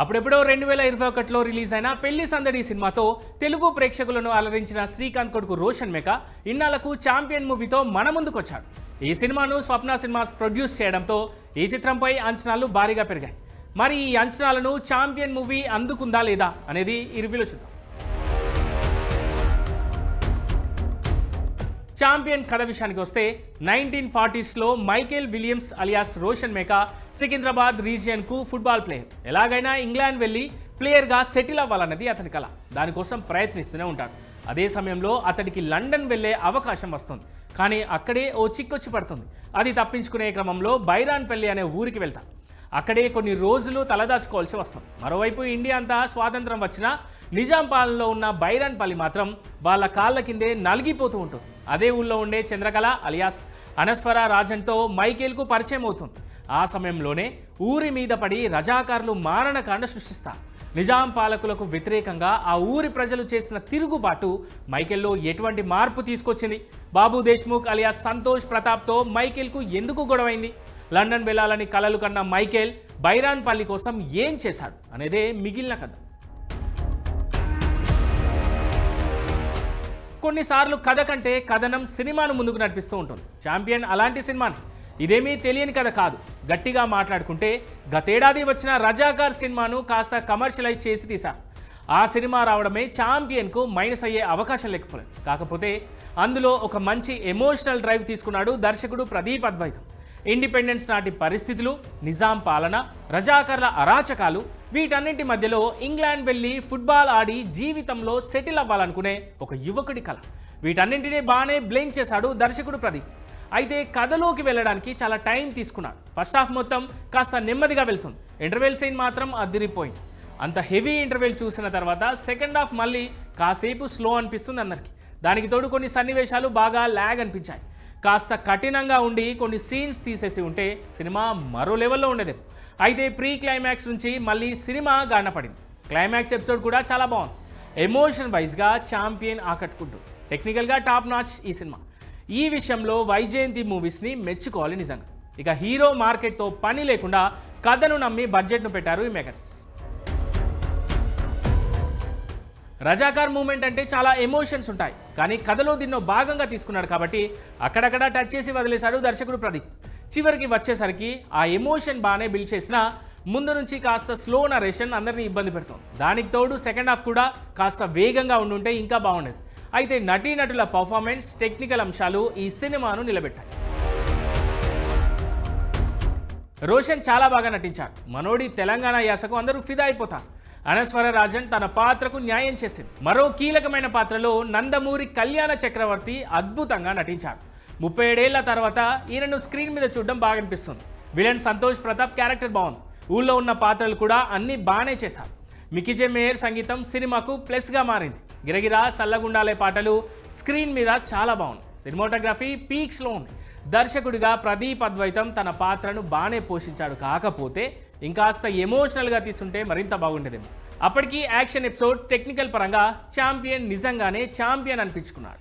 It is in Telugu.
అప్పుడెప్పుడో 2021లో రిలీజ్ అయిన పెళ్లి సందడి సినిమాతో తెలుగు ప్రేక్షకులను అలరించిన శ్రీకాంత్ కొడుకు రోషన్ మేక ఇన్నాళ్లకు ఛాంపియన్ మూవీతో మన ముందుకొచ్చాడు. ఈ సినిమాను స్వప్న సినిమాస్ ప్రొడ్యూస్ చేయడంతో ఈ చిత్రంపై అంచనాలు భారీగా పెరిగాయి. మరి ఈ అంచనాలను ఛాంపియన్ మూవీ అందుకుందా లేదా అనేది ఈ రివ్యూలో చూద్దాం. ఛాంపియన్ కథ విషయానికి వస్తే 1940స్లో Michael Williams alias Roshan Meka Secunderabad రీజియన్కు ఫుట్బాల్ ప్లేయర్. ఎలాగైనా ఇంగ్లాండ్ వెళ్ళి ప్లేయర్గా సెటిల్ అవ్వాలన్నది అతని కల. దానికోసం ప్రయత్నిస్తూనే ఉంటాడు. అదే సమయంలో అతడికి లండన్ వెళ్లే అవకాశం వస్తుంది. కానీ అక్కడే ఓ చిక్కొచ్చి పడుతుంది. అది తప్పించుకునే క్రమంలో బైరాన్పల్లి అనే ఊరికి వెళ్తాడు. అక్కడే కొన్ని రోజులు తలదాచుకోవాల్సి వస్తుంది. మరోవైపు ఇండియా అంతా స్వాతంత్రం వచ్చినా నిజాం పాలనలో ఉన్న బైరాన్పల్లి మాత్రం వాళ్ళ కాళ్ళ కిందే నలిగిపోతూ ఉంటుంది. అదే ఊళ్ళో ఉండే చంద్రకళ అలియాస్ అనస్వర రాజన్తో మైకేల్కు పరిచయం అవుతుంది. ఆ సమయంలోనే ఊరి మీద పడి రజాకారులు మారణకాండ సృష్టిస్తారు. నిజాం పాలకులకు వ్యతిరేకంగా ఆ ఊరి ప్రజలు చేసిన తిరుగుబాటు మైకేల్లో ఎటువంటి మార్పు తీసుకొచ్చింది? బాబు దేశ్ముఖ్ అలియాస్ సంతోష్ ప్రతాప్తో మైకేల్కు ఎందుకు గొడవైంది? లండన్ వెళ్ళాలని కలలు కన్న మైకేల్ బైరాన్పల్లి కోసం ఏం చేశాడు అనేదే మిగిలిన కథ. కొన్నిసార్లు కథ కంటే కథనం సినిమాను ముందుకు నడిపిస్తూ ఉంటుంది. ఛాంపియన్ అలాంటి సినిమాని. ఇదేమీ తెలియని కథ కాదు. గట్టిగా మాట్లాడుకుంటే గతేడాది వచ్చిన రజాకార్ సినిమాను కాస్త కమర్షియలైజ్ చేసి తీశారు. ఆ సినిమా రావడమే ఛాంపియన్కు మైనస్ అయ్యే అవకాశం లేకపోలేదు. కాకపోతే అందులో ఒక మంచి ఎమోషనల్ డ్రైవ్ తీసుకున్నాడు దర్శకుడు ప్రదీప్ అద్వైతం. ఇండిపెండెన్స్ నాటి పరిస్థితులు, నిజాం పాలన, రజాకర్ల అరాచకాలు, వీటన్నింటి మధ్యలో ఇంగ్లాండ్ వెళ్ళి ఫుట్బాల్ ఆడి జీవితంలో సెటిల్ అవ్వాలనుకునే ఒక యువకుడి కళ. వీటన్నింటినీ బాగానే బ్లేమ్ చేశాడు దర్శకుడు ప్రదీప్. అయితే కథలోకి వెళ్ళడానికి చాలా టైం తీసుకున్నాడు. ఫస్ట్ హాఫ్ మొత్తం కాస్త నెమ్మదిగా వెళ్తుంది. ఇంటర్వెల్ సీన్ మాత్రం అదిరిపోయింది. అంత హెవీ ఇంటర్వెల్ చూసిన తర్వాత సెకండ్ హాఫ్ మళ్ళీ కాసేపు స్లో అనిపిస్తుంది అందరికీ. దానికి తోడు కొన్ని సన్నివేశాలు బాగా ల్యాగ్ అనిపించాయి. కాస్త కఠినంగా ఉండి కొన్ని సీన్స్ తీసేసి ఉంటే సినిమా మరో లెవెల్లో ఉండేది. అయితే ప్రీ క్లైమాక్స్ నుంచి మళ్ళీ సినిమా గాన పడింది. క్లైమాక్స్ ఎపిసోడ్ కూడా చాలా బాగుంది. ఎమోషన్ వైజ్గా ఛాంపియన్ ఆకట్టుకుంటుంది. టెక్నికల్గా టాప్ నాచ్ ఈ సినిమా. ఈ విషయంలో వైజయంతి మూవీస్ని మెచ్చుకోవాలి నిజంగా. ఇక హీరో మార్కెట్తో పని లేకుండా కథను నమ్మి బడ్జెట్ను పెట్టారు ఈ మేకర్స్. రజాకార్ మూమెంట్ అంటే చాలా ఎమోషన్స్ ఉంటాయి. కానీ కథలో దీన్నో భాగంగా తీసుకున్నాడు కాబట్టి అక్కడక్కడ టచ్ చేసి వదిలేశాడు దర్శకుడు ప్రదీప్. చివరికి వచ్చేసరికి ఆ ఎమోషన్ బాగానే బిల్డ్ చేసినా ముందు నుంచి కాస్త స్లో నరేషన్ అందరినీ ఇబ్బంది పెడుతుంది. దానికి తోడు సెకండ్ హాఫ్ కూడా కాస్త వేగంగా ఉండుంటే ఇంకా బాగుండేది. అయితే నటీనటుల పర్ఫార్మెన్స్, టెక్నికల్ అంశాలు ఈ సినిమాను నిలబెట్టాయి. రోషన్ చాలా బాగా నటించాడు. మనోడి తెలంగాణ యాసకు అందరూ ఫిదా అయిపోతారు. అనస్వర రాజన్ తన పాత్రకు న్యాయం చేసింది. మరో కీలకమైన పాత్రలో నందమూరి కళ్యాణ చక్రవర్తి అద్భుతంగా నటించాడు. 37 ఏళ్ల తర్వాత ఈయనను స్క్రీన్ మీద చూడడం బాగా అనిపిస్తుంది. విలన్ సంతోష్ ప్రతాప్ క్యారెక్టర్ బాగుంది. ఊళ్ళో ఉన్న పాత్రలు కూడా అన్ని బాగానే చేశారు. మికిజే మేయర్ సంగీతం సినిమాకు ప్లస్గా మారింది. గిరగిరా సల్లగుండాలే పాటలు స్క్రీన్ మీద చాలా బాగుంది. సినిమాటోగ్రఫీ పీక్స్లో ఉంది. దర్శకుడిగా ప్రదీప్ అద్వైతం తన పాత్రను బాగానే పోషించాడు. కాకపోతే ఇంకాస్త ఎమోషనల్గా తీసుంటే మరింత బాగుండేదేమో. అప్పటికీ యాక్షన్ ఎపిసోడ్, టెక్నికల్ పరంగా ఛాంపియన్ నిజంగానే ఛాంపియన్ అనిపించుకున్నాడు.